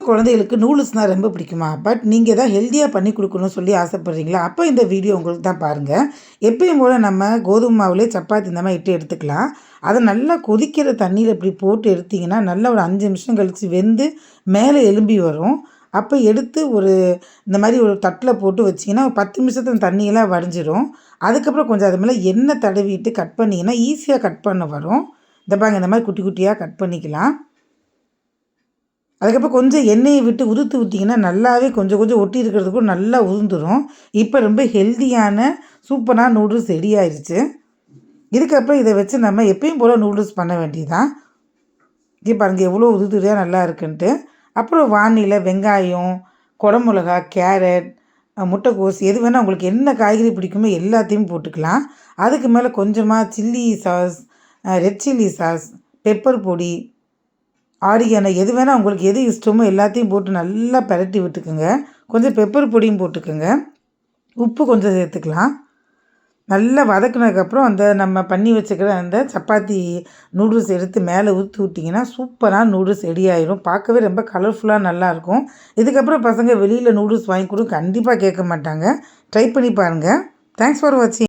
குழந்தைகளுக்கு நூடுல்ஸ்னால் ரொம்ப பிடிக்குமா? பட் நீங்கள் எதாவது ஹெல்த்தியாக பண்ணி கொடுக்கணும்னு சொல்லி ஆசைப்பட்றீங்களா? அப்போ இந்த வீடியோ உங்களுக்கு தான் பாருங்கள். எப்பயும் போல் நம்ம கோதுமை மாவுலேயே சப்பாத்தி இந்த மாதிரி இட்டு எடுத்துக்கலாம். அதை நல்லா கொதிக்கிற தண்ணியில் இப்படி போட்டு எடுத்திங்கன்னா நல்லா ஒரு 5 நிமிஷம் கழித்து வெந்து மேலே எலும்பி வரும். அப்போ எடுத்து இந்த மாதிரி ஒரு தட்டில் போட்டு வச்சிங்கன்னா 10 நிமிஷத்துல தண்ணியெல்லாம் வடிஞ்சிரும். அதுக்கப்புறம் கொஞ்சம் அது மேலே எண்ணெய் தடவிட்டு கட் பண்ணிங்கன்னா ஈஸியாக கட் பண்ண வரும். இந்த பாருங்க, இந்த மாதிரி குட்டி குட்டியாக கட் பண்ணிக்கலாம். அதுக்கப்புறம் கொஞ்சம் எண்ணெயை விட்டு உதுத்து விட்டிங்கன்னா நல்லாவே கொஞ்சம் கொஞ்சம் ஒட்டி இருக்கிறதுக்கும் நல்லா உதிர்ந்துடும். இப்போ ரொம்ப ஹெல்த்தியான சூப்பரான நூடுல்ஸ் ரெடி ஆயிடுச்சு. இதுக்கப்புறம் இதை வச்சு நம்ம எப்பயும் போல் நூடுல்ஸ் பண்ண வேண்டியதுதான். இங்கே பாருங்கள் எவ்வளோ உதிரியாக நல்லா இருக்குன்ட்டு. அப்புறம் வானிலை, வெங்காயம், குடமிளகா, கேரட், முட்டைக்கோஸ் எது வேணால் உங்களுக்கு என்ன காய்கறி பிடிக்குமோ எல்லாத்தையும் போட்டுக்கலாம். அதுக்கு மேலே கொஞ்சமாக chilli sauce, red chilli sauce, pepper பொடி, ஆரிகானோ எது வேணால் உங்களுக்கு எது இஷ்டமோ எல்லாத்தையும் போட்டு நல்லா பிரட்டி விட்டுக்குங்க. கொஞ்சம் பெப்பர் பொடியும் போட்டுக்குங்க. உப்பு கொஞ்சம் சேர்த்துக்கலாம். நல்லா வதக்குனதுக்கப்புறம் நம்ம பண்ணி வச்சுக்கிற அந்த சப்பாத்தி நூடுல்ஸ் எடுத்து மேலே ஊற்றி விட்டிங்கன்னா சூப்பரான நூடுல்ஸ் ரெடி ஆயிரும். பார்க்கவே ரொம்ப கலர்ஃபுல்லாக நல்லாயிருக்கும். இதுக்கப்புறம் பசங்க வெளியில் நூடுல்ஸ் வாங்கி கூட கண்டிப்பாக கேட்க மாட்டாங்க. ட்ரை பண்ணி பாருங்கள். தேங்க்ஸ் ஃபார் வாட்சிங்.